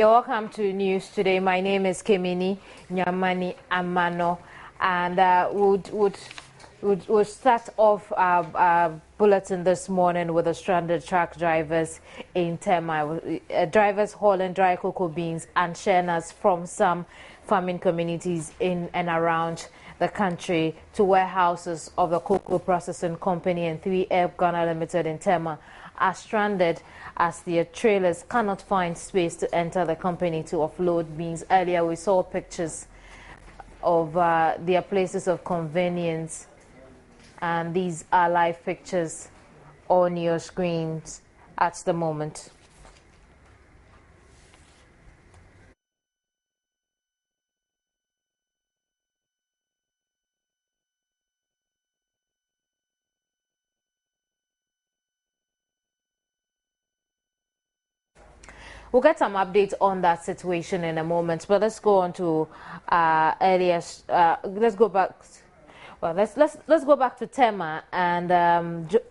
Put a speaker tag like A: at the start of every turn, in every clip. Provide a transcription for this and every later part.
A: You're welcome to News Today. My name is Kemini Nyamani Amano, and we'll start off our bulletin this morning with the stranded truck drivers in Tema. Drivers hauling dry cocoa beans and shennas from some farming communities in and around the country to warehouses of the Cocoa Processing Company and 3F Ghana Limited in Tema are stranded as their trailers cannot find space to enter the company to offload beans. Earlier we saw pictures of their places of convenience, and these are live pictures on your screens at the moment. We'll get some updates on that situation in a moment, but let's go on to earlier. Let's go back. Well, let's go back to Tema, and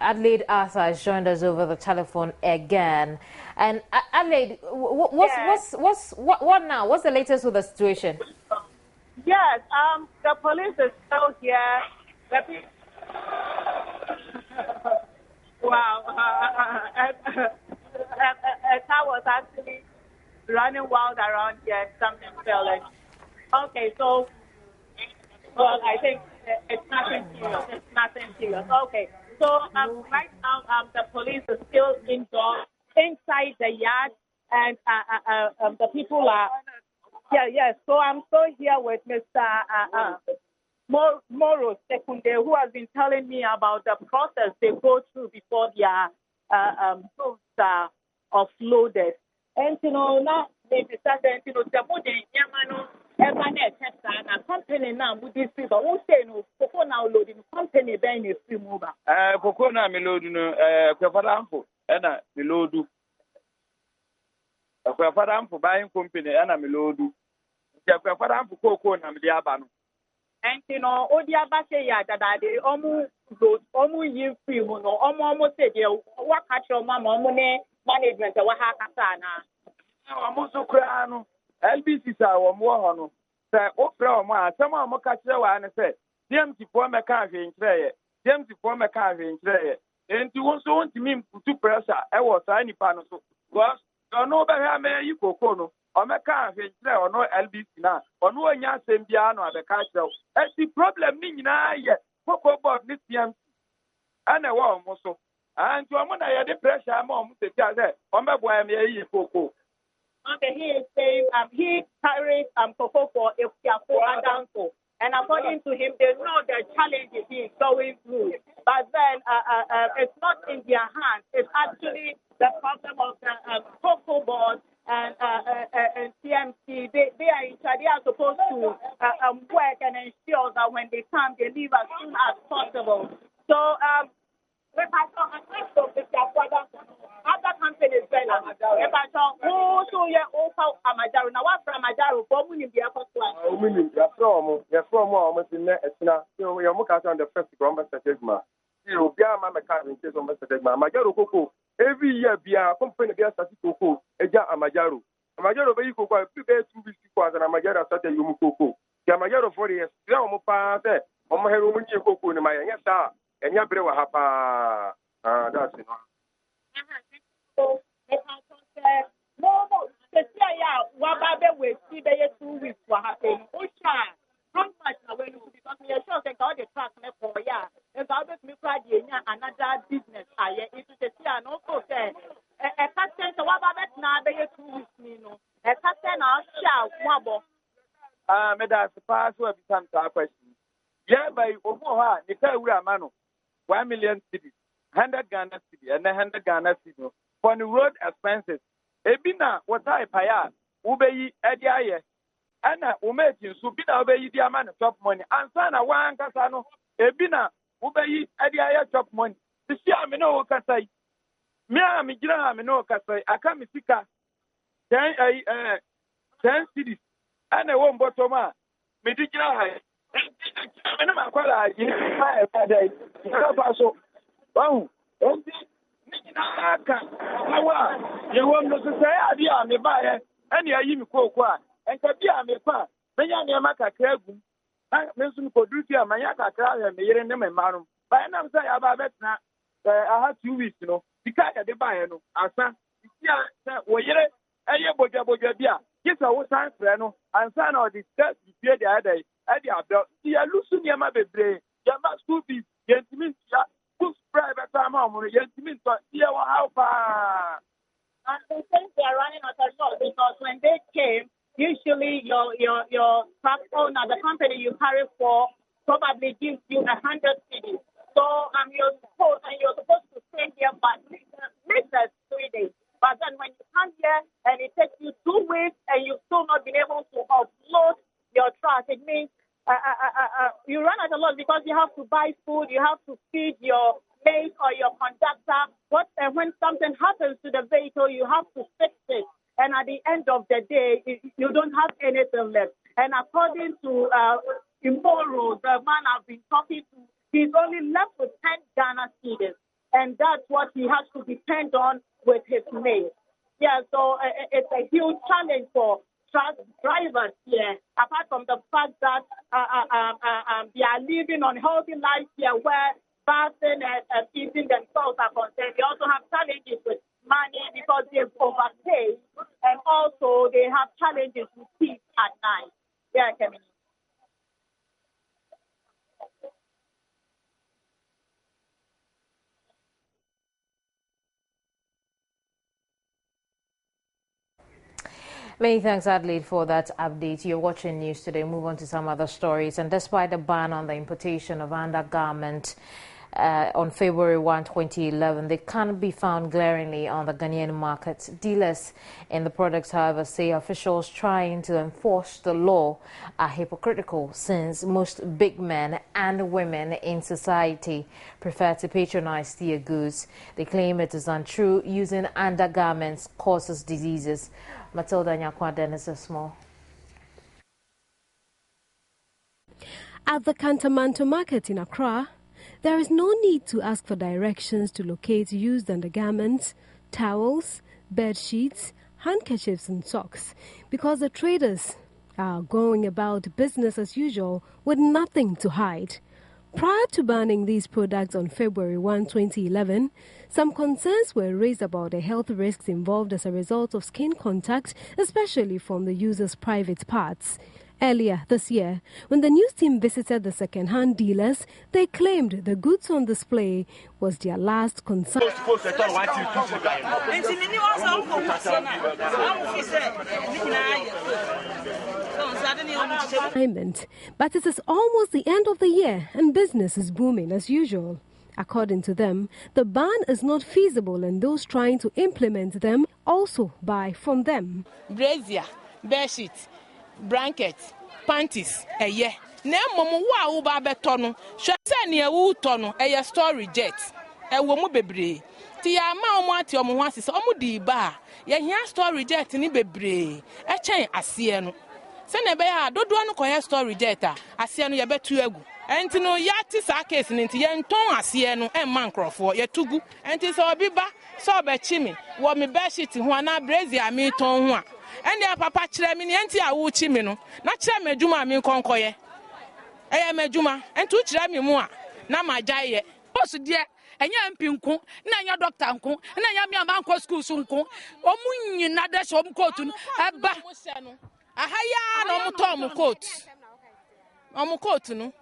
A: Adelaide Arthur has joined us over the telephone again. And Adelaide, what now? What's the latest with the situation?
B: Yes, the police is still here. Wow. A car was actually running wild around here. Something fell in. Okay, so, well, I think it's nothing serious. It's nothing serious. Okay, so right now the police is still indoors, inside the yard, and the people are, yes. So I'm still here with Mr. Moro Secondhand, who has been telling me about the process they go through before their goods are offloaded. And now they decided, the company now would this people who say no, Coco now loading company buying a free mover.
C: Coco now me load Kwafarampo, and I load. Kwafarampo buying company, and I load. Kwafarampo Coco and Diabano.
B: And Odiaba say that they almost you free mono, almost said, what catch your mamma money management, what happened?
C: Almost so crown. LBC are more. Say, oh, someone more catch the one and say, James, you form a carving tray, James, you form a carving tray. And you also want to mean to pressure, I was tiny panel. Well, don't know about how you cocono. Or my carving tray or no LBC now, or no young Sembiano at the castle. That's the problem, yet. Cocoa board this young. And I want also. And to a man, I had the pressure, I'm almost a child there. On my boy, I'm a cocoa.
B: Okay, he is saying he carries cocoa for a downfall. And according to him, they know the challenges he is going through. But then it's not in their hands. It's actually the problem of the cocoa board and CMC. They are supposed to work and ensure that when they come, they leave as soon as possible. So, if I saw other companies, if I saw who so yeah, also Amajaro. Now what from Amajaro? For me, the first one.
C: You're from almost in there. So we are looking at the first ground, Mr. Degma. You be a man, in case of Mr. Degma. Amajaro Coco. Every year, be a company, be a Coco, Eja Amajaro. Amajaro, be you go, 2 weeks, and Amajaro started you Coco. Yamajaro 40 years, Yamu Pate, Omaheru Coco in my yes, sir. And your brother hapa, that's it.
B: So, no, the Wababe will see the 2 weeks what happened. How much are we looking because we are sure that all the trucks for ya. If I was me another business, I it is and also say a captain to Wababe now be 2 weeks, a captain or shall wobble.
C: That's the password becomes our question. Yeah, by Omoha, the Kawura Mano. 1 million cities, 100 Ghana city, and 100 Ghana city for the road expenses. Ebina, what I pay, Ubey, Edia, Anna, Umeji, Subina, Ubey, the amount of top money, and Sana, one Casano, Ebina, Ubey, Edia, top money. The Siamino Casai, Mia Migra, Mino Casai, I come to Sika, 10 cities, and I won't bottom, Medicina High. I'm not quite like you. Oh, you want to say, I and ya yi mi kwa and ka bi a me pa menya ne ma kakra gum me nso ko duti a manya kakra ya me yere ne me marum ba na msa ya ba betna I had 2 weeks because ya de ba no asa ya wo yere eye boja bia kisa wo san frɛ no ansa na odi test bie de ada e de abel ya lusu ne ma bebre ya ma school fees yentimi ya books private time am no yentimi to ya wa how far.
B: And they think they are running out of law because when they came, usually your truck owner, the company you carry for, probably gives you 100 cities. So you're supposed to stay here for at least 3 days. But then when you come here and it takes you 2 weeks and you've still not been able to offload your truck, it means you run out of luck because you have to buy food, you have to feed your mate or your conductor. When something happens to the vehicle, you have to fix it. And at the end of the day, you don't have anything left. And according to Imporo, the man I've been talking to, he's only left with 10 Ghana cedis. And that's what he has to depend on with his mate. Yeah, so it's a huge challenge for truck drivers here, apart from the fact that they are living on healthy lives here where fasting and eating themselves are concerned. They also have challenges with money because they've overpaid, and also they have challenges with peace at night. Yeah, Kevin.
A: Many thanks, Adelaide, for that update. You're watching News Today. Move on to some other stories. And despite the ban on the importation of undergarment on February 1, 2011, they can't be found glaringly on the Ghanaian market. Dealers in the products, however, say officials trying to enforce the law are hypocritical since most big men and women in society prefer to patronize their goods. They claim it is untrue. Using undergarments causes diseases. Matilda Nyakwa Dennis Small.
D: At the Kantamanto market in Accra, there is no need to ask for directions to locate used undergarments, towels, bed sheets, handkerchiefs and socks because the traders are going about business as usual with nothing to hide. Prior to banning these products on February 1, 2011, some concerns were raised about the health risks involved as a result of skin contact, especially from the user's private parts. Earlier this year, when the news team visited the second-hand dealers, they claimed the goods on display was their last concern. But it is almost the end of the year and business is booming as usual. According to them, the ban is not feasible and those trying to implement them also buy from them.
E: Brazier, bedsheet, blanket, panties, na momo wa uba betono, shwese ne ewu tono, storage jet. Ewo mu bebre. Ti ya ma omo ati omo ho asese, omo di ba. Ye hia storage jet ni bebre. E chen ase no. Se na be ya dodo no koye storage jet a, ase no ye betu egu. Enti no ya ti sa case ni nti ye nton ase no e man krofo ye tugu. Enti so obi ba, so be chi me, wo me bedsheet ho na brazier mi ton ho a. Eni papa kire mi ni enti a wo chi me no. Na kire me dwuma mi konkoye. Eye me dwuma, enti wo kire mi mu a na ma gyaye. Boss de enya mpinku na enya doctor nko na enya mi amanko school so nko omu nyina de so coat no eba ahaya na omu to omu coat no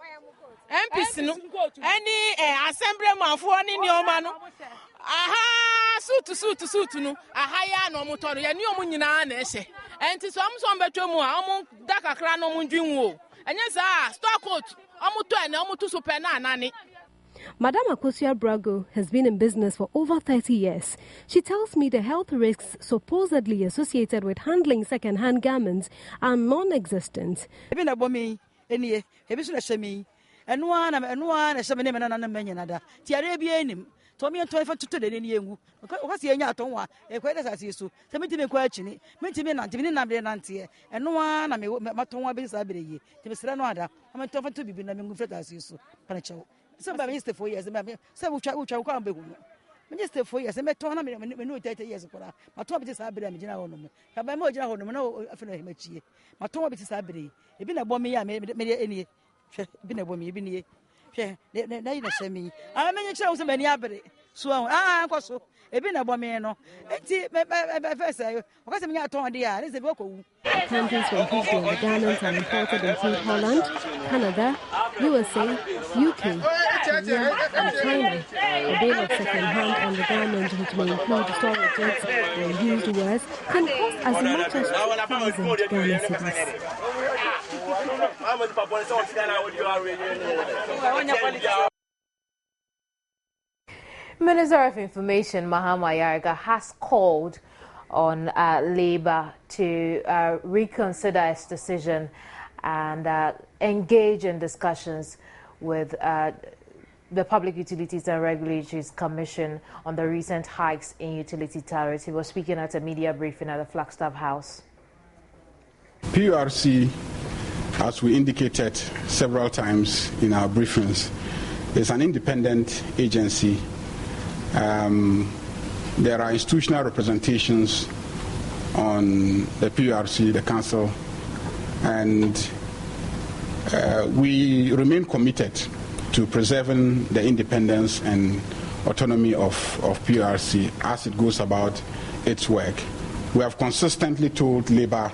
E: MPs no any assembly man for ni oma no aha suit no ahaya na omu to no ye ni omu nyina na ehye enti so omu so mbetwa mu a omu dakakra na omu ndwinwo enya sa store coat omu to na omu to super na anani.
D: Madam Akosia Brago has been in business for over 30 years. She tells me the health risks supposedly associated with handling second-hand garments are non-existent.
F: just 4 years. I met 30 years. My top is Sabri and General. Have I more general? No, I finish my cheer. My top is Sabri. It's been a bomb, I made any. Been a woman, you've been here. Now you say me. I mean, you so many abbey. So, so. Been a bomb, first say, because I'm not on the air. It's a vocal.
D: Countries from whose the undergarments are imported include Holland, Canada, USA, UK, Korea, and China. A bale of second-hand undergarments, which may include storages or used wares, can cost as much as 2,000 Ghana cedis.
A: Minister of Information Mahama Yarga has called on Labour to reconsider its decision and engage in discussions with the Public Utilities and Regulatory Commission on the recent hikes in utility tariffs. He was speaking at a media briefing at the Flagstaff House.
G: PURC, as we indicated several times in our briefings, is an independent agency. There are institutional representations on the PURC, the Council, and we remain committed to preserving the independence and autonomy of PURC as it goes about its work. We have consistently told Labour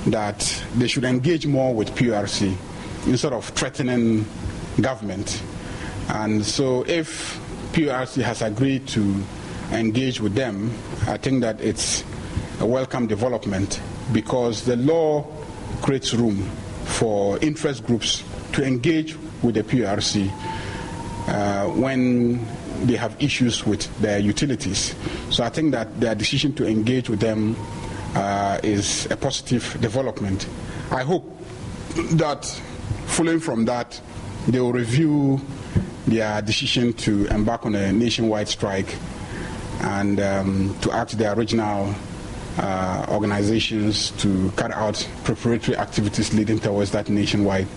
G: that they should engage more with PURC instead of threatening government. And so if PURC has agreed to engage with them, I think that it's a welcome development, because the law creates room for interest groups to engage with the PURC when they have issues with their utilities. So I think that their decision to engage with them is a positive development. I hope that following from that, they will review their decision to embark on a nationwide strike and to ask their regional organizations to carry out preparatory activities leading towards that nationwide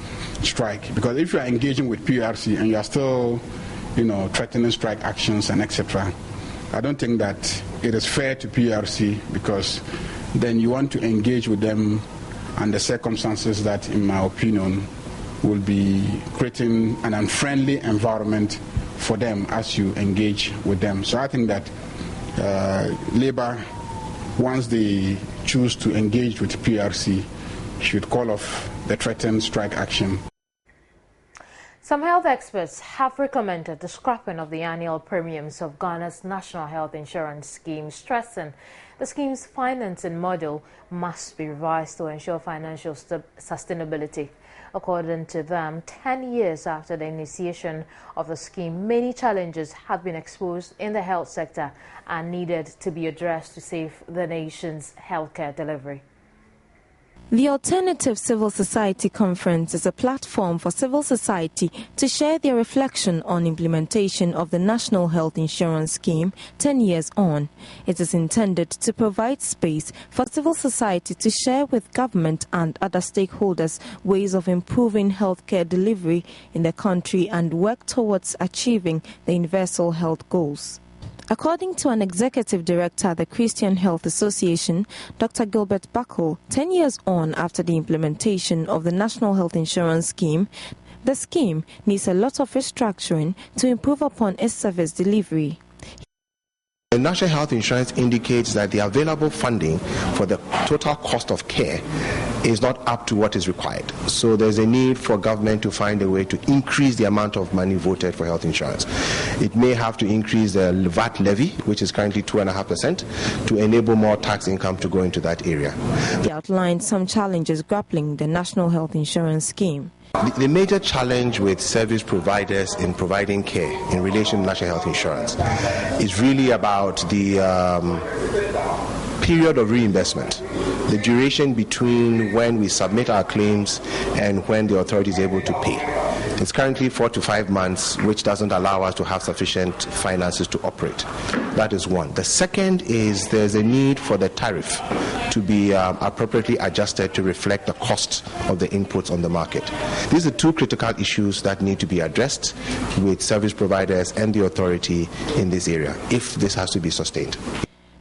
G: strike. Because if you are engaging with PURC and you are still, threatening strike actions and etc., I don't think that it is fair to PURC, because then you want to engage with them under circumstances that, in my opinion, will be creating an unfriendly environment for them as you engage with them. So I think that Labour, once they choose to engage with PURC, should call off the threatened strike action.
A: Some health experts have recommended the scrapping of the annual premiums of Ghana's National Health Insurance Scheme, stressing the scheme's financing model must be revised to ensure financial sustainability. According to them, 10 years after the initiation of the scheme, many challenges have been exposed in the health sector and needed to be addressed to save the nation's healthcare delivery.
H: The Alternative Civil Society Conference is a platform for civil society to share their reflection on implementation of the National Health Insurance Scheme 10 years on. It is intended to provide space for civil society to share with government and other stakeholders ways of improving healthcare delivery in the country and work towards achieving the universal health goals. According to an executive director at the Christian Health Association, Dr. Gilbert Buckle, 10 years on after the implementation of the National Health Insurance Scheme, the scheme needs a lot of restructuring to improve upon its service delivery.
I: The National Health Insurance indicates that the available funding for the total cost of care is not up to what is required. So there's a need for government to find a way to increase the amount of money voted for health insurance. It may have to increase the VAT levy, which is currently 2.5%, to enable more tax income to go into that area.
H: He outlined some challenges grappling the National Health Insurance Scheme.
I: The major challenge with service providers in providing care in relation to national health insurance is really about the period of reimbursement, the duration between when we submit our claims and when the authority is able to pay. It's currently 4 to 5 months, which doesn't allow us to have sufficient finances to operate. That is one. The second is there's a need for the tariff to be appropriately adjusted to reflect the cost of the inputs on the market. These are two critical issues that need to be addressed with service providers and the authority in this area if this has to be sustained.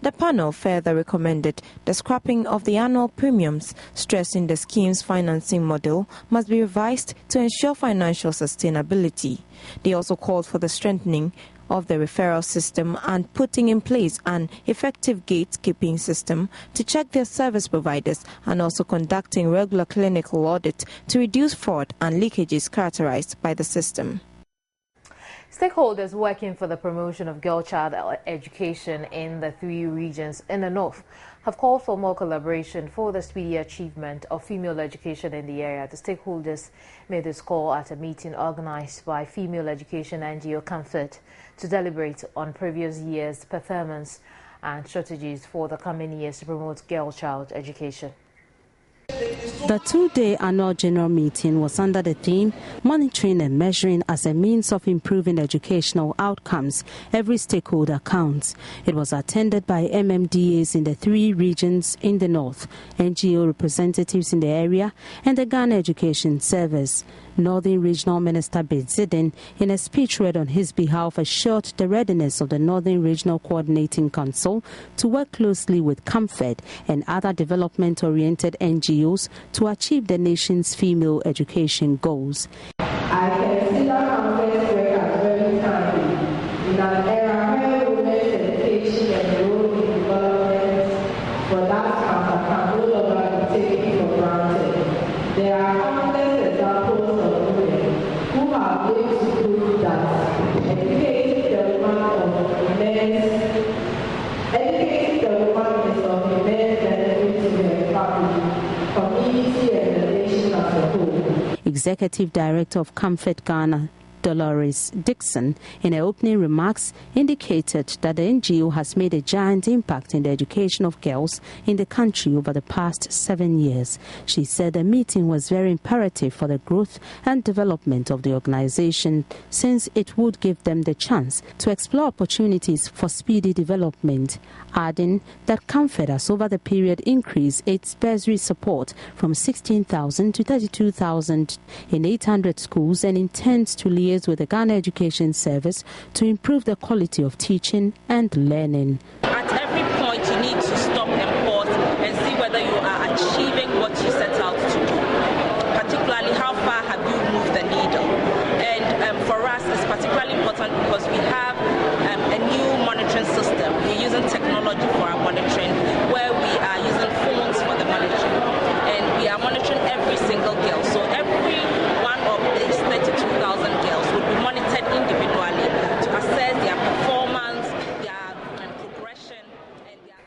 H: The panel further recommended the scrapping of the annual premiums, stressing the scheme's financing model must be revised to ensure financial sustainability. They also called for the strengthening of the referral system and putting in place an effective gatekeeping system to check their service providers, and also conducting regular clinical audit to reduce fraud and leakages characterized by the system.
A: Stakeholders working for the promotion of girl-child education in the 3 regions in the north have called for more collaboration for the speedy achievement of female education in the area. The stakeholders made this call at a meeting organized by female education NGO Comfort to deliberate on previous years' performance and strategies for the coming years to promote girl-child education.
J: The 2-day annual general meeting was under the theme Monitoring and Measuring as a Means of Improving Educational Outcomes. Every stakeholder counts. It was attended by MMDAs in the 3 regions in the north, NGO representatives in the area, and the Ghana Education Service. Northern Regional Minister Bedzidin, in a speech read on his behalf, assured the readiness of the Northern Regional Coordinating Council to work closely with Comfort and other development-oriented NGOs to achieve the nation's female education goals.
K: I consider Comfort's work as very timely in an era where women's education and role in development for that matter can no longer be taken for granted. There are countless examples of women who have lived to prove that educating the woman is of immense benefit to her family, community, and the nation as a whole.
J: Executive Director of Comfort Ghana, Dolores Dixon, in her opening remarks, indicated that the NGO has made a giant impact in the education of girls in the country over the past 7 years. She said the meeting was very imperative for the growth and development of the organization, since it would give them the chance to explore opportunities for speedy development, adding that Comfort has over the period increased its bursary support from 16,000 to 32,000 in 800 schools and intends to liaise with the Ghana Education Service to improve the quality of teaching and learning.
L: At every point, you need to stop and pause and see whether you are achieving what you set out to do. Particularly, how far have you moved the needle? And for us, it's particularly important because we have a new monitoring system. We're using technology for our monitoring, where we are using phones for the monitoring. And we are monitoring every single girl. So every one of these 32,000 girls would be monitored individually to assess their performance, their progression, and their...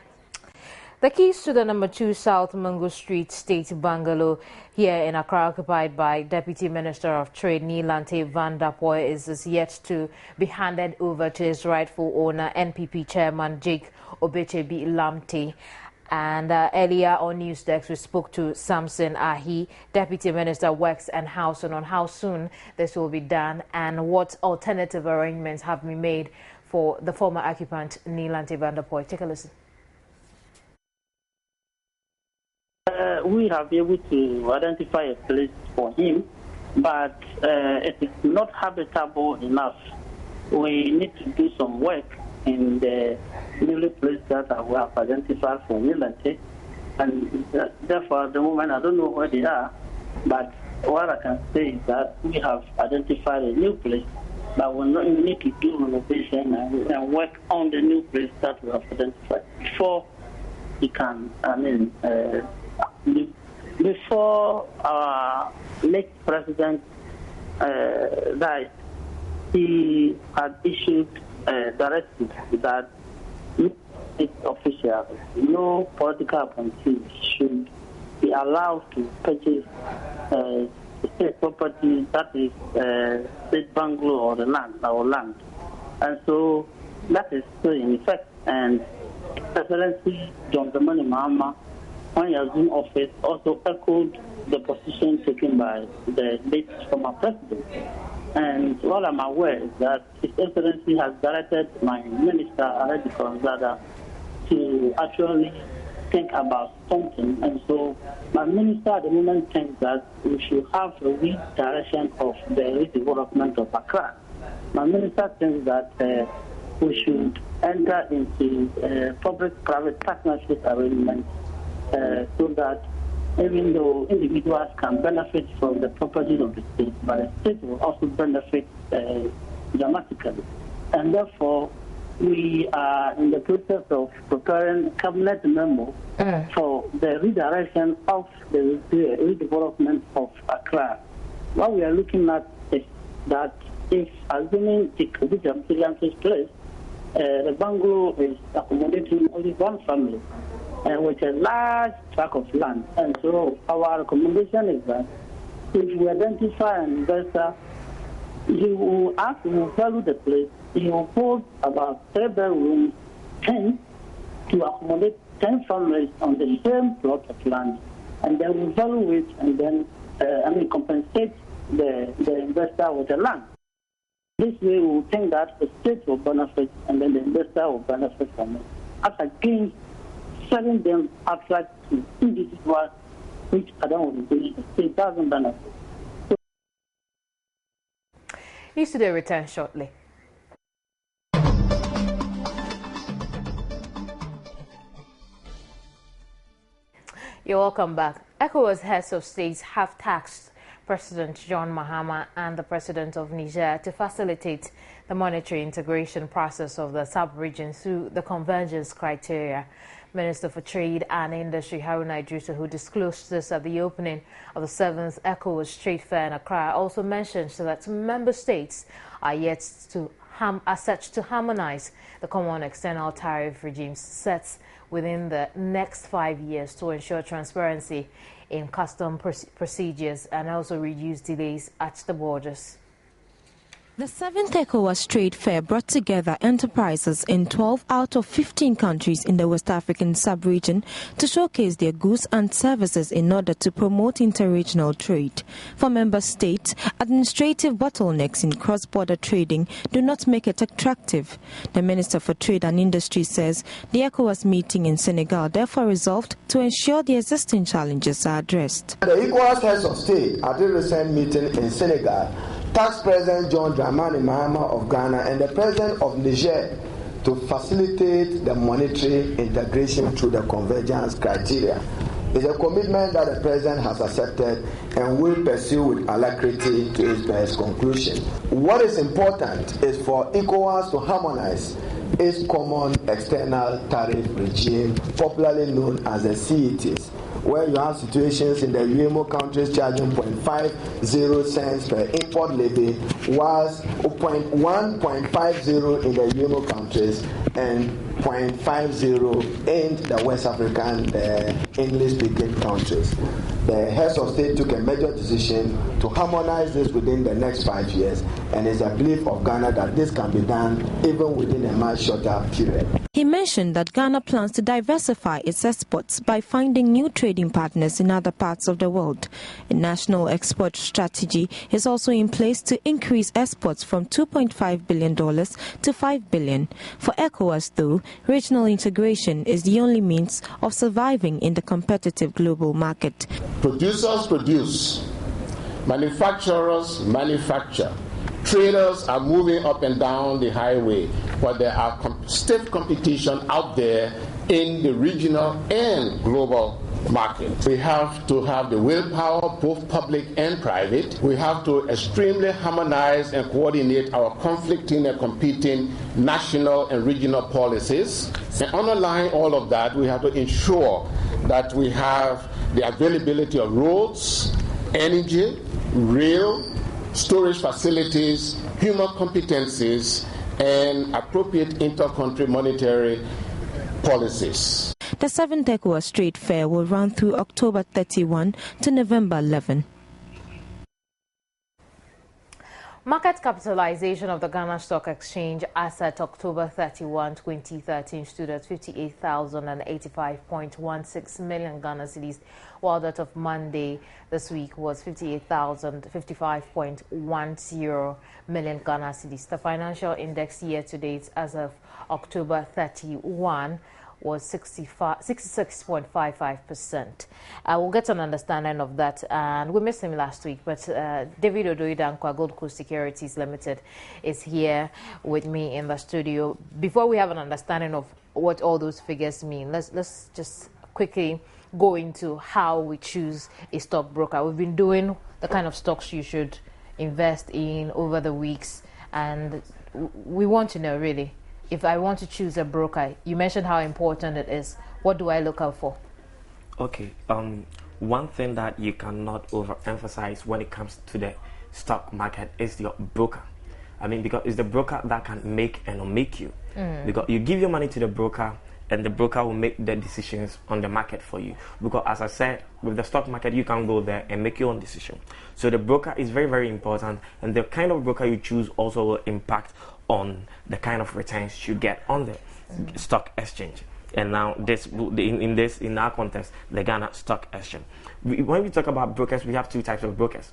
A: The keys to the number 2 South Mungo Street State Bungalow here in Accra, occupied by Deputy Minister of Trade Nilante Van Der Poel, is yet to be handed over to his rightful owner, NPP Chairman Jake Obechebi Lamte. And earlier on News Desk, we spoke to Samson Ahi, Deputy Minister Works and Housing, on how soon this will be done and what alternative arrangements have been made for the former occupant Nilante Van Der Poel. Take a listen.
M: We have been able to identify a place for him, but it is not habitable enough. We need to do some work in the newly placed that we have identified for Nilante, and therefore at the moment I don't know where they are, but what I can say is that we have identified a new place, but we need to do renovation and work on the new place that we have identified before he can, before our late president died. He had issued directive that officials, no political appointees should be allowed to purchase state property, that is state bungalow or the land. And so that is still in effect. And Excellency John Dramani Mahama when he assumed office, also echoed the position taken by the late former president. And all I'm aware is that His Excellency has directed my minister, Alhaji Konzada, to actually think about something. And so my minister at the moment thinks that we should have a redirection of the redevelopment of Accra. My minister thinks that we should enter into public-private partnership arrangements so that even though individuals can benefit from the properties of the state, but the state will also benefit dramatically. And therefore, we are in the process of preparing a cabinet memo for the redirection of the redevelopment of Accra. What we are looking at is that if, assuming the COVID takes place, the bungalow is accommodating only one family with a large tract of land. And so our recommendation is that if we identify an investor, he will value the place. He will hold about 3 bedrooms, 10 to accommodate 10 families on the same plot of land, and then we value it and then compensate the investor with the land. This way, we will think that the state will benefit and then the investor will benefit from it, as against selling them outright to individuals, which I don't want to do. The state doesn't benefit.
A: News Today return shortly. You're welcome back. ECOWAS heads of states have tasked President John Mahama and the President of Niger to facilitate the monetary integration process of the sub-region through the convergence criteria. Minister for Trade and Industry Haruna Idrissa, who disclosed this at the opening of the 7th ECOWAS Trade Fair in Accra, also mentioned that member states are set to harmonize the common external tariff regimes set within the next 5 years to ensure transparency in custom procedures and also reduce delays at the borders.
H: The 7th ECOWAS Trade Fair brought together enterprises in 12 out of 15 countries in the West African sub-region to showcase their goods and services in order to promote interregional trade. For member states, administrative bottlenecks in cross-border trading do not make it attractive. The Minister for Trade and Industry says the ECOWAS meeting in Senegal therefore resolved to ensure the existing challenges are addressed.
N: The ECOWAS heads of state at the recent meeting in Senegal tasked President John Dramani Mahama of Ghana and the President of Niger to facilitate the monetary integration through the convergence criteria. It's a commitment that the President has accepted and will pursue with alacrity to its best conclusion. What is important is for ECOWAS to harmonize its common external tariff regime, popularly known as the CETs, where you have situations in the UMO countries charging 0.50 cents per import levy, whilst 1.50 in the UMO countries and 0.50 in the West African English-speaking countries. The heads of state took a major decision to harmonize this within the next 5 years, and it's a belief of Ghana that this can be done even within a much shorter period.
H: He mentioned that Ghana plans to diversify its exports by finding new trading partners in other parts of the world. A national export strategy is also in place to increase exports from $2.5 billion to $5 billion. For ECOWAS, though, regional integration is the only means of surviving in the competitive global market.
O: Producers produce, manufacturers manufacture. Traders are moving up and down the highway, but there are stiff competition out there in the regional and global market. We have to have the willpower, both public and private. We have to extremely harmonize and coordinate our conflicting and competing national and regional policies. And underlying all of that, we have to ensure that we have the availability of roads, energy, rail, storage facilities, human competencies, and appropriate inter-country monetary policies.
H: The 7th ECOWAS Trade Fair will run through October 31 to November 11.
A: Market capitalization of the Ghana Stock Exchange as at October 31, 2013 stood at 58,085.16 million Ghana cedis, while that of Monday this week was 58,055.10 million Ghana cedis. The financial index year to date as of October 31 was 66.55%. We'll get an understanding of that, and we missed him last week, but David Odoidankwa, Gold Coast Securities Limited, is here with me in the studio. Before we have an understanding of what all those figures mean, let's just quickly go into how we choose a stockbroker. We've been doing the kind of stocks you should invest in over the weeks, and we want to know, really, if I want to choose a broker. You mentioned how important it is. What do I look out for?
P: Okay. One thing that you cannot overemphasize when it comes to the stock market is your broker. I mean, because it's the broker that can make and make you. Because you give your money to the broker, and the broker will make the decisions on the market for you. Because as I said, with the stock market, you can go there and make your own decision. So the broker is very, very important, and the kind of broker you choose also will impact on the kind of returns you get on the stock exchange. And now in our context, the Ghana Stock Exchange. When we talk about brokers, we have two types of brokers.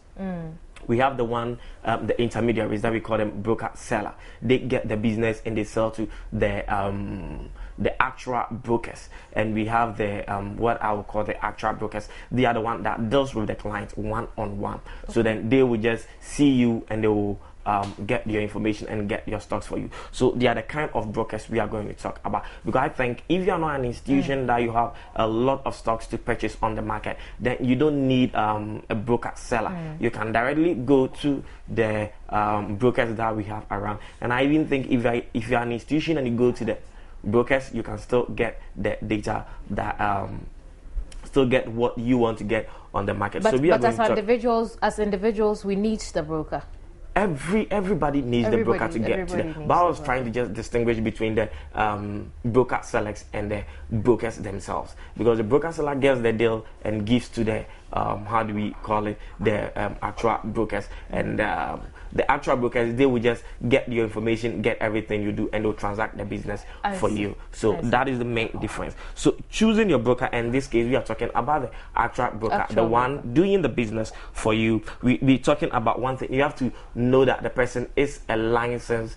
P: We have the one, the intermediaries that we call them broker seller. They get the business and they sell to the actual brokers. And we have the what I would call the actual brokers. They are the one that deals with the client one-on-one. Okay. So then they will just see you and they will get your information and get your stocks for you. So they are the kind of brokers we are going to talk about. Because I think if you are not an institution that you have a lot of stocks to purchase on the market, then you don't need a broker seller. You can directly go to the brokers that we have around. And I even think if you are an institution and you go to the brokers, you can still get the data that still get what you want to get on the market.
A: But,
P: so we are
A: as individuals, we need the broker.
P: Everybody needs the broker to get to them. But I was trying to just distinguish between the broker sellers and the brokers themselves, because the broker seller gets the deal and gives to the how do we call it, the actual brokers, and the actual brokers, they will just get your information, get everything you do, and they'll transact the business for you. So that is the main difference. So choosing your broker, and in this case we are talking about the actual broker, the one doing the business for you. We're talking about one thing. You have to know that the person is a licensed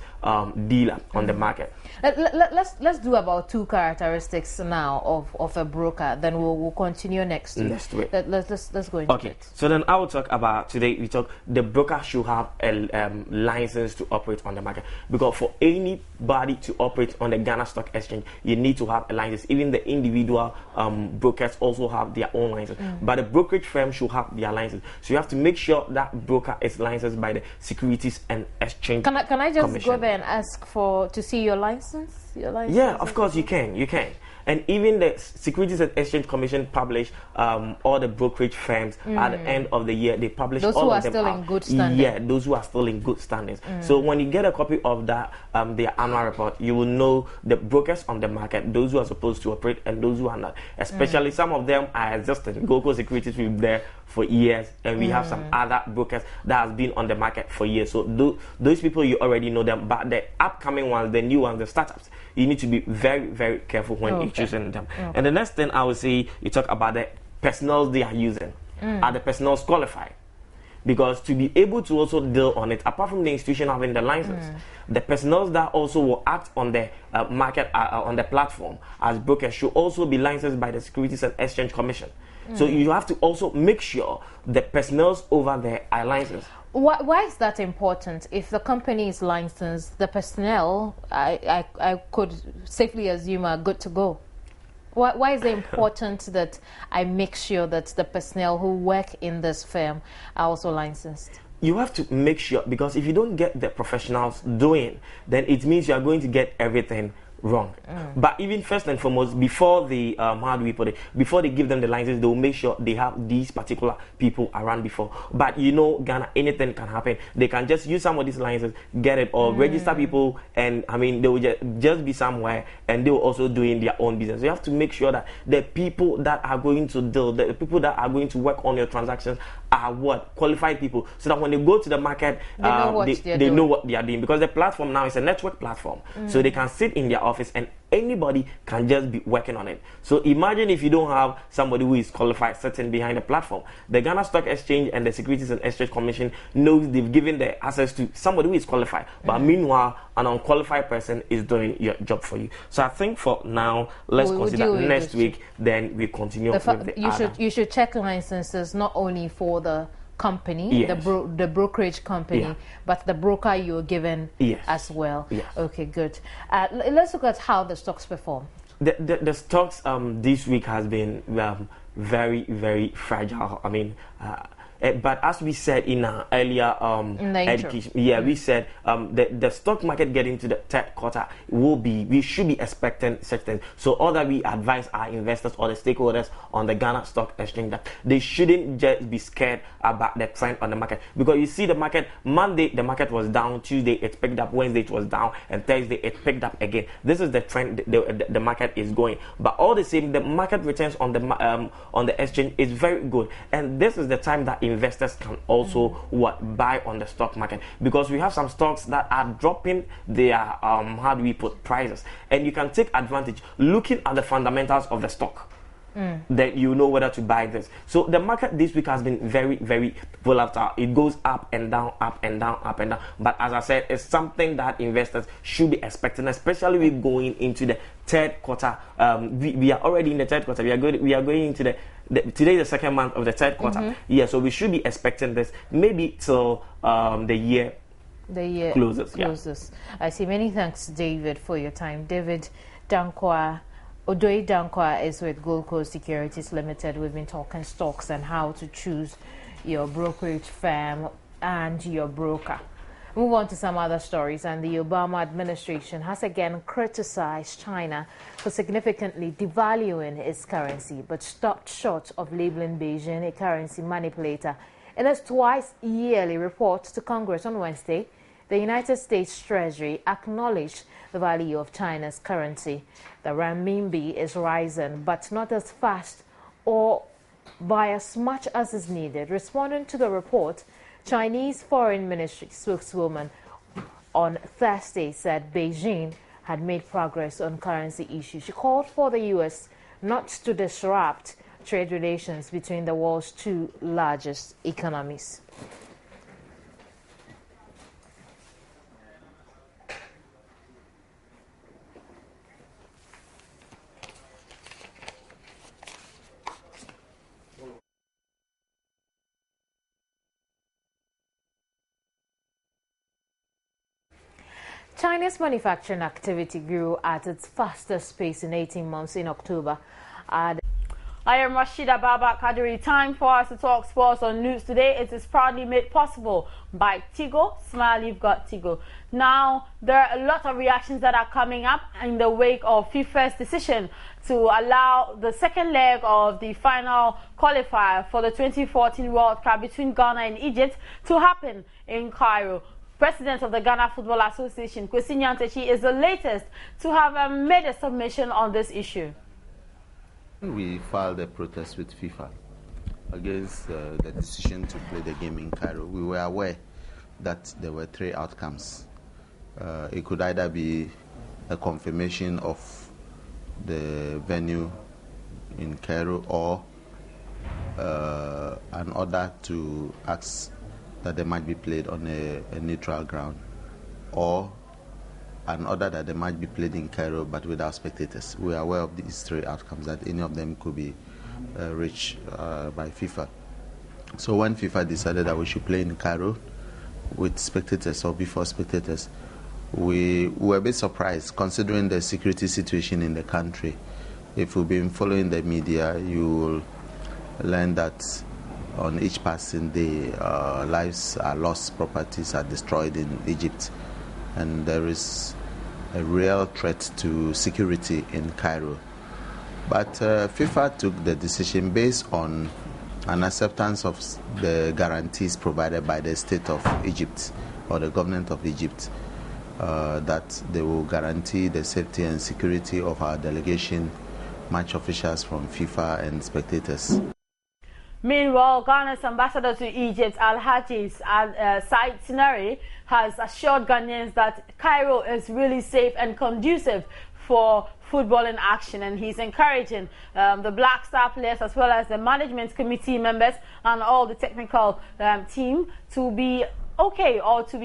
P: dealer on the market.
A: Let's do about two characteristics now of a broker. Then we'll continue next week. Let's go into it.
P: So then I will talk about today. We talk the broker should have a license to operate on the market, because for anybody to operate on the Ghana Stock Exchange, you need to have a license. Even the individual brokers also have their own license, but the brokerage firm should have their license. So you have to make sure that broker is licensed by the Securities and Exchange
A: Can I just
P: Commission.
A: go there and ask to see your license?
P: Yeah, of course you can. And even the Securities and Exchange Commission publish all the brokerage firms at the end of the year. They publish
A: those
P: all
A: who
P: of
A: are
P: them
A: still in good standing.
P: Yeah, those who are still in good standings. So when you get a copy of that, their annual report, you will know the brokers on the market, those who are supposed to operate and those who are not. Especially some of them are existing. Gold Coast Securities will be there for years, and we have some other brokers that has been on the market for years. So those people, you already know them. But the upcoming ones, the new ones, the startups, you need to be very, very careful when you're choosing them. And the next thing I would say, you talk about the personnel they are using. Are the personnel qualified? Because to be able to also deal on it, apart from the institution having the license, the personnel that also will act on the market, on the platform as brokers, should also be licensed by the Securities and Exchange Commission. So you have to also make sure the personnel over there are licensed.
A: Why is that important? If the company is licensed, the personnel, I could safely assume, are good to go. Why is it important that I make sure that the personnel who work in this firm are also licensed?
P: You have to make sure, because if you don't get the professionals doing, then it means you are going to get everything wrong. But even first and foremost, before they how do we put it, before they give them the license, they will make sure they have these particular people around before. But you know, Ghana, anything can happen. They can just use some of these licenses, get it, or register people, and I mean, they will just be somewhere, and they will also doing their own business. So you have to make sure that the people that are going to deal, the people that are going to work on your transactions, are what? Qualified people, so that when they go to the market,
A: they
P: know what they are doing, because the platform now is a network platform, so they can sit in their office and anybody can just be working on it. So imagine if you don't have somebody who is qualified sitting behind the platform. The Ghana Stock Exchange and the Securities and Exchange Commission knows they've given the access to somebody who is qualified, but meanwhile an unqualified person is doing your job for you. So I think for now, let's consider next week, then we continue with the
A: you should check licenses not only for the company,
P: yes,
A: the brokerage company, but the broker you're given as well.
P: Yes.
A: Okay, good. Let's look at how the stocks perform.
P: The stocks this week has been very, very fragile. I mean, but as we said in our earlier education, we said the stock market getting to the third quarter we should be expecting such things. So all that we advise our investors or the stakeholders on the Ghana Stock Exchange, that they shouldn't just be scared about the trend on the market, because you see the market Monday the market was down, Tuesday it picked up, Wednesday it was down, and Thursday it picked up again. This is the trend the market is going. But all the same, the market returns on the exchange is very good, and this is the time that investors can also buy on the stock market, because we have some stocks that are dropping their how do we put prices, and you can take advantage looking at the fundamentals of the stock. That you know whether to buy this. So the market this week has been very, very volatile. It goes up and down, up and down, up and down. But as I said, it's something that investors should be expecting, especially with going into the third quarter. We are already in the third quarter. We are going into today the second month of the third quarter. Yeah, so we should be expecting this maybe till the year closes. Yeah.
A: I see. Many thanks, David, for your time. David Odoi Dankwa is with Gold Coast Securities Limited. We've been talking stocks and how to choose your brokerage firm and your broker. Move on to some other stories. And the Obama administration has again criticized China for significantly devaluing its currency, but stopped short of labeling Beijing a currency manipulator. In its twice yearly report to Congress on Wednesday, the United States Treasury acknowledged the value of China's currency. The renminbi is rising, but not as fast or by as much as is needed. Responding to the report, Chinese Foreign Ministry spokeswoman on Thursday said Beijing had made progress on currency issues. She called for the U.S. not to disrupt trade relations between the world's two largest economies. China's manufacturing activity grew at its fastest pace in 18 months in October. I
Q: am Rashida Baba Kadiri. Time for us to talk sports on news today. It is proudly made possible by Tigo. Smile, you've got Tigo. Now, there are a lot of reactions that are coming up in the wake of FIFA's decision to allow the second leg of the final qualifier for the 2014 World Cup between Ghana and Egypt to happen in Cairo. President of the Ghana Football Association, Kwesi Nyantakyi, is the latest to have made a submission on this issue.
R: We filed a protest with FIFA against the decision to play the game in Cairo. We were aware that there were three outcomes. It could either be a confirmation of the venue in Cairo or an order to ask that they might be played on a neutral ground, or an order that they might be played in Cairo but without spectators. We are aware of these three outcomes, that any of them could be reached by FIFA. So when FIFA decided that we should play in Cairo with spectators or before spectators, we were a bit surprised considering the security situation in the country. If you've been following the media, you will learn that on each passing day, lives are lost, properties are destroyed in Egypt, and there is a real threat to security in Cairo. But FIFA took the decision based on an acceptance of the guarantees provided by the state of Egypt or the government of Egypt, that they will guarantee the safety and security of our delegation, match officials from FIFA and spectators.
Q: Meanwhile, Ghana's ambassador to Egypt, Alhaji Said Sinari, has assured Ghanaians that Cairo is really safe and conducive for footballing action, and he's encouraging the Black Star players as well as the management committee members and all the technical team to be okay, or to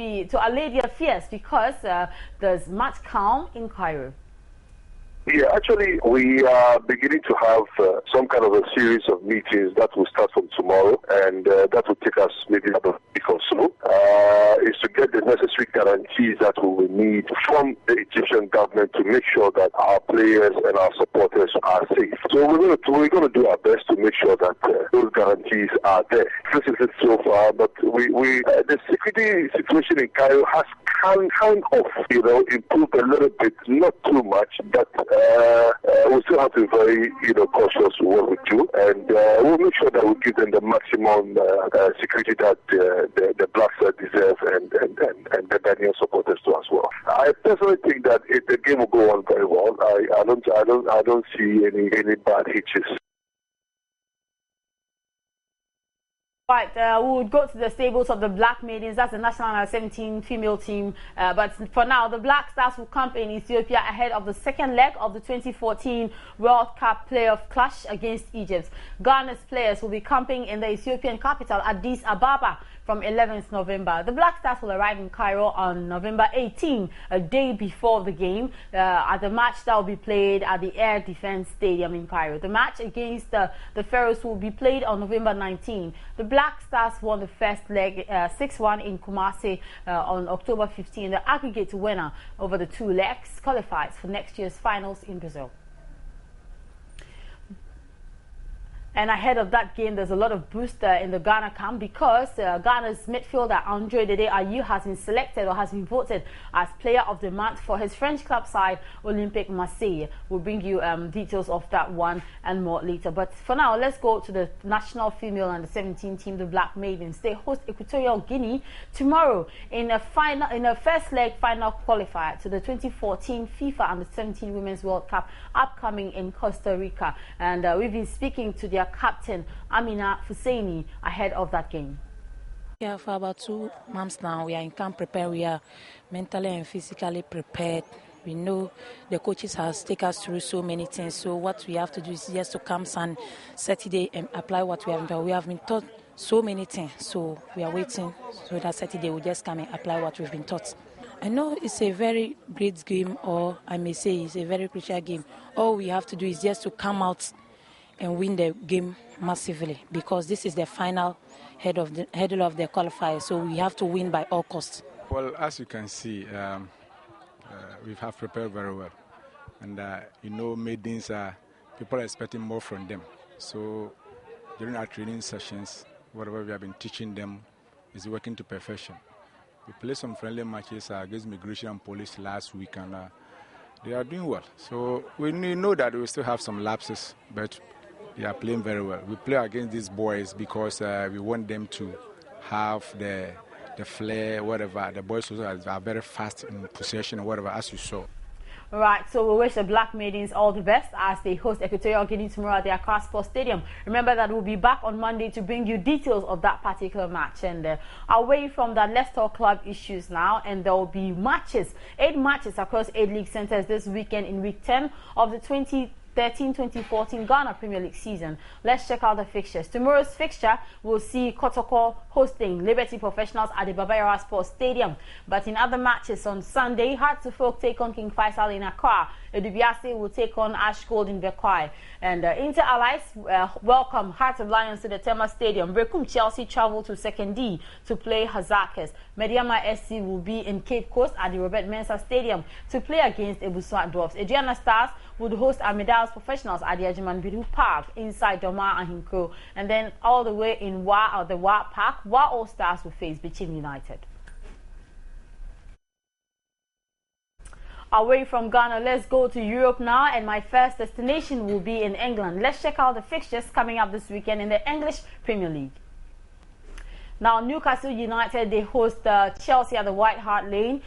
Q: allay their fears, because there's much calm in Cairo.
S: Yeah, actually, we are beginning to have some kind of a series of meetings that will start from tomorrow, and that will take us maybe about a week or so. Is to get the necessary guarantees that we will need from the Egyptian government to make sure that our players and our supporters are safe. So we're going to do our best to make sure that those guarantees are there. This is it so far, but the security situation in Cairo has kind of, improved a little bit, not too much, but we still have to be very, cautious with what we do, and we'll make sure that we give them the maximum security that the Black Stars deserve, and the Ghanaian supporters too as well. I personally think that the game will go on very well. I don't see any bad hitches.
Q: Right, we would go to the stables of the Black Maidens. That's the national under-17 female team. But for now, the Black Stars will camp in Ethiopia ahead of the second leg of the 2014 World Cup playoff clash against Egypt. Ghana's players will be camping in the Ethiopian capital, Addis Ababa, from 11th November. The Black Stars will arrive in Cairo on November 18, a day before the game, at the match that will be played at the Air Defense Stadium in Cairo. The match against the Pharaohs will be played on November 19. The Black Stars won the first leg 6-1 in Kumasi on October 15. The aggregate winner over the two legs qualifies for next year's finals in Brazil. And ahead of that game, there's a lot of boost in the Ghana camp, because Ghana's midfielder Andre Dede Ayew has been selected, or has been voted as player of the month for his French club side, Olympique Marseille. We'll bring you details of that one and more later. But for now, let's go to the national female under-17 team, the Black Maidens. They host Equatorial Guinea tomorrow in a first leg final qualifier to the 2014 FIFA Under-17 Women's World Cup upcoming in Costa Rica. And we've been speaking to their captain Amina Fusaini ahead of that game.
T: Yeah, for about 2 months now, we are in camp prepared. We are mentally and physically prepared. We know the coaches has taken us through so many things. So what we have to do is just to come Saturday and apply what we have been taught. We have been taught so many things. So we are waiting so that Saturday we'll just come and apply what we've been taught. I know it's a very great game, or I may say it's a very crucial game. All we have to do is just to come out and win the game massively, because this is the final head of the qualifier, so we have to win by all costs.
U: Well, as you can see, we have prepared very well, and maidens people are expecting more from them. So during our training sessions, whatever we have been teaching them is working to perfection. We played some friendly matches against Migration and Police last week, and they are doing well. So we know that we still have some lapses, but they are playing very well. We play against these boys because we want them to have the flair, whatever. The boys also are very fast in possession, whatever, as you saw.
Q: All right, so we wish the Black Maidens all the best as they host Equatorial Guinea tomorrow at the Accra Sports Stadium. Remember that we'll be back on Monday to bring you details of that particular match. And away from that, let's talk club issues now. And there will be matches, 8 matches across 8 league centers this weekend in week 10 of the 2013-2014 Ghana Premier League season. Let's check out the fixtures. Tomorrow's fixture will see Kotoko hosting Liberty Professionals at the Baba Sports Stadium. But in other matches on Sunday, Hearts of Oak take on King Faisal in Accra. Edubiase will take on Ash Gold in Bekwai. And Inter Allies welcome Hearts of Lions to the Tema Stadium. Brekum Chelsea travel to Second D to play Hazakers. Mediama SC will be in Cape Coast at the Robert Mensah Stadium to play against Ebusua Dwarfs. Adriana Stars would host Amida's Professionals at the Ajiman Bidu Park inside Doma and Hinko. And then all the way in the Wa Park, Wa All Stars will face Bichim United. Away from Ghana, let's go to Europe now, and my first destination will be in England. Let's check out the fixtures coming up this weekend in the English Premier League. Now, Newcastle United, they host Chelsea at the White Hart Lane.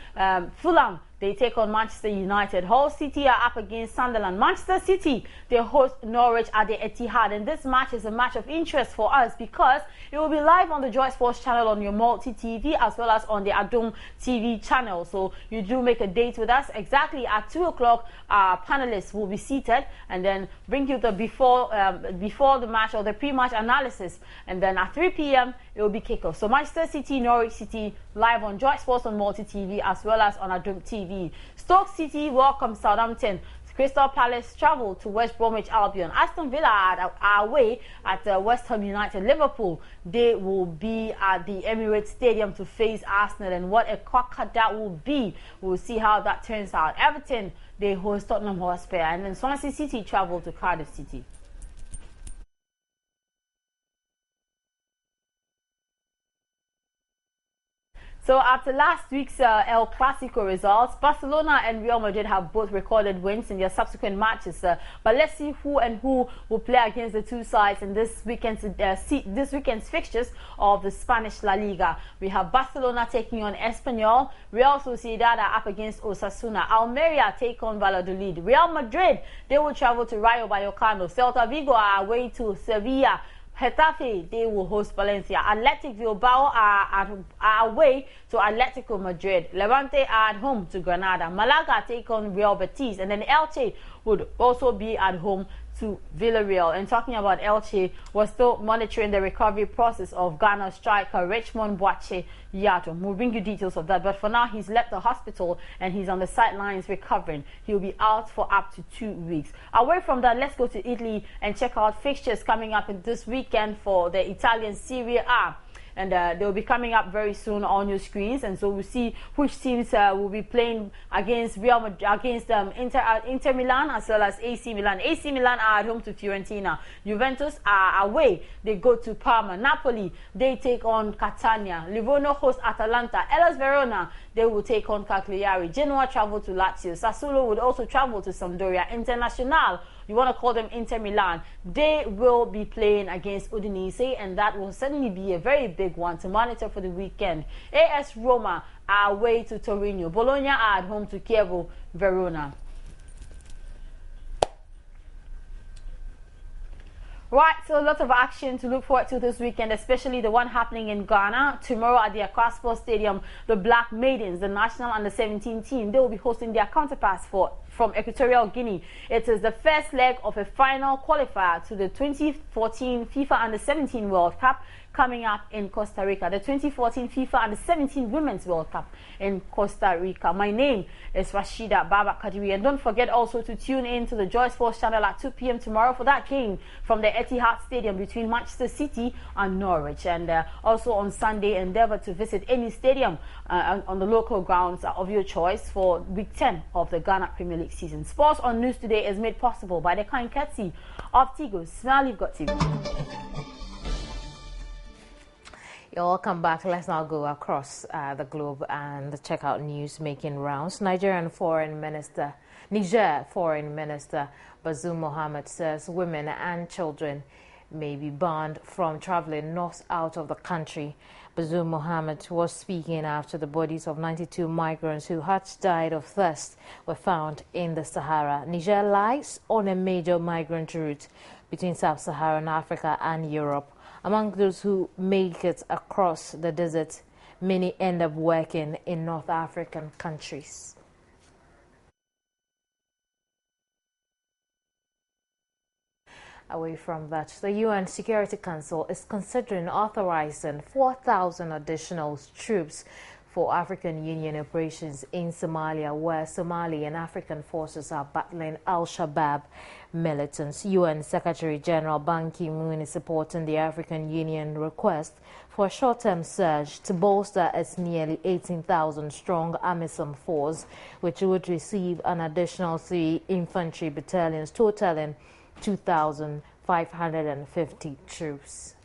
Q: Fulham they take on Manchester United. Hull City are up against Sunderland. Manchester City, they host Norwich at the Etihad. And this match is a match of interest for us because it will be live on the Joy Sports channel on your multi-TV as well as on the Adum TV channel. So you do make a date with us. Exactly at 2 o'clock, our panelists will be seated and then bring you the before the match or the pre-match analysis. And then at 3 p.m., it will be kickoff. So Manchester City, Norwich City, live on Joy Sports on multi-TV as well as on Adum TV. Stoke City welcome Southampton. Crystal Palace travel to West Bromwich Albion. Aston Villa are away at West Ham United. Liverpool, they will be at the Emirates Stadium to face Arsenal. And what a cracker that will be. We'll see how that turns out. Everton, they host Tottenham Hotspur. And then Swansea City travel to Cardiff City. So after last week's El Clasico results, Barcelona and Real Madrid have both recorded wins in their subsequent matches. But let's see who will play against the two sides in this weekend's fixtures of the Spanish La Liga. We have Barcelona taking on Espanyol. Real Sociedad are up against Osasuna. Almeria take on Valladolid. Real Madrid, they will travel to Rayo Vallecano. Celta Vigo are away to Sevilla. Getafe, they will host Valencia. Athletic Bilbao are away to Atletico Madrid. Levante are at home to Granada. Malaga take on Real Betis. And then Elche would also be at home to Villarreal. And talking about Elche, we're still monitoring the recovery process of Ghana striker Richmond Boakye Yato. We'll bring you details of that. But for now, he's left the hospital and he's on the sidelines recovering. He'll be out for up to 2 weeks. Away from that, let's go to Italy and check out fixtures coming up in this weekend for the Italian Serie A. And they'll be coming up very soon on your screens, and so we'll see which teams will be playing against Real Madrid, against Inter Milan as well as AC Milan. AC Milan are at home to Fiorentina. Juventus are away. They go to Parma. Napoli, they take on Catania. Livorno hosts Atalanta. Hellas Verona, they will take on Cagliari. Genoa travel to Lazio. Sassuolo would also travel to Sampdoria. Internazionale, you want to call them Inter Milan, they will be playing against Udinese, and that will certainly be a very big one to monitor for the weekend. AS Roma are away to Torino. Bologna are at home to Chievo Verona. Right, so a lot of action to look forward to this weekend, especially the one happening in Ghana. Tomorrow at the Accra Sports Stadium, the Black Maidens, the national under-17 team, they will be hosting their counterparts from Equatorial Guinea. It is the first leg of a final qualifier to the 2014 FIFA Under-17 World Cup coming up in Costa Rica. The 2014 FIFA Under-17 Women's World Cup in Costa Rica. My name is Rashida Baba Kadiri, and don't forget also to tune in to the Joy Sports channel at 2 p.m. tomorrow for that game from the Etihad Stadium between Manchester City and Norwich. And also on Sunday, endeavor to visit any stadium on the local grounds of your choice for week 10 of the Ghana Premier League season. Sports on News Today is made possible by the kind courtesy of Tigo. Smile, you've got Tigo.
A: You're welcome back. Let's now go across the globe and check out news making rounds. Niger Foreign Minister Bazoum Mohammed says women and children may be banned from traveling north out of the country. Bazoum Mohammed was speaking after the bodies of 92 migrants who had died of thirst were found in the Sahara. Niger lies on a major migrant route between sub-Saharan Africa and Europe. Among those who make it across the desert, many end up working in North African countries. Away from that, the UN Security Council is considering authorizing 4,000 additional troops for African Union operations in Somalia, where Somali and African forces are battling Al-Shabaab militants. UN Secretary General Ban Ki-moon is supporting the African Union request for a short-term surge to bolster its nearly 18,000 strong AMISOM force, which would receive an additional 3 infantry battalions, totaling 2,550 troops.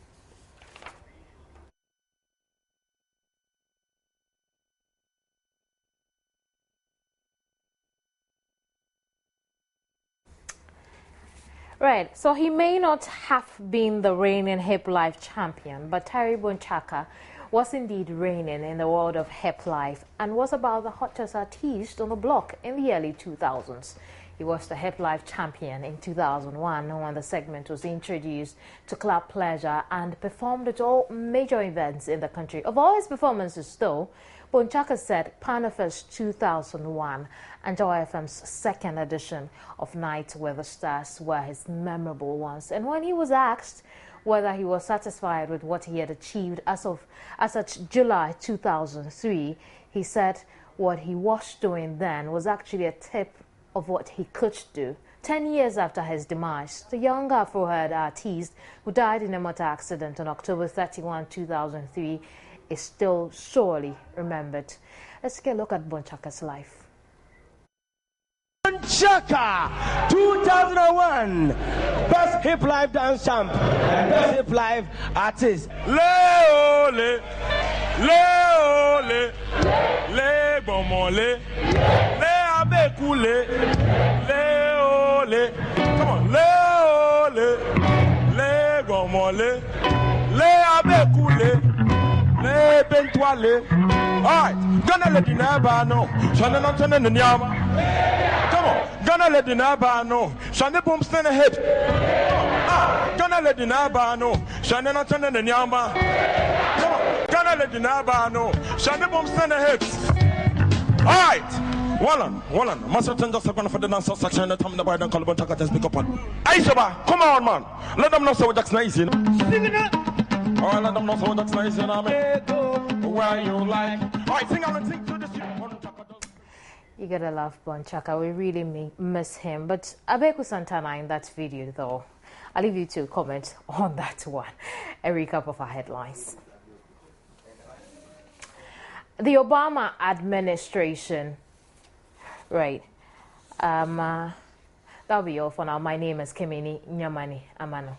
A: Right, so he may not have been the reigning hip life champion, but Terry Bon Chaka was indeed reigning in the world of hip life and was about the hottest artist on the block in the early 2000s. He was the hip life champion in 2001 when the segment was introduced to Club Pleasure and performed at all major events in the country. Of all his performances, though, Bon Chaka said Panafest 2001 and Joy FM's second edition of Night with the Stars were his memorable ones. And when he was asked whether he was satisfied with what he had achieved as at July 2003, he said what he was doing then was actually a tip of what he could do. 10 years after his demise, the young Afro-haired artist who died in a motor accident on October 31, 2003 is still sorely remembered. Let's take a look at Bon Chaka's life.
C: Bon Chaka 2001 Best Hip Life Dance Champ and Best Hip Life Artist. Le ole, le ole, le bomole, le abekule, le ole. Come on, le ole, le bomole, le abekule. Alright, gonna let the neighbor know. Shana not turning the nyama. Come on, gonna let the neighbor know. Shana boom stand the hip. Gonna let the neighbor know. Shana not turning the nyama. Come on, gonna let the neighbor know. Shana boom stand the hips. Alright, one on. Master turn just going for the dance section. The time the boy don't call Bon Chaka just pick up on. Aisha, come on, man. Let them know so that's nice, you know. Sing it. Oh, let them know so that's nice, you know what I mean? Where you like. All right, sing out and sing to this.
A: You gotta love Bon Chaka. We really miss him. But Abeku Santana in that video, though, I'll leave you to comment on that one. A recap of our headlines. The Obama administration. Right. That'll be all for now. My name is Kimini Nyamani Amano.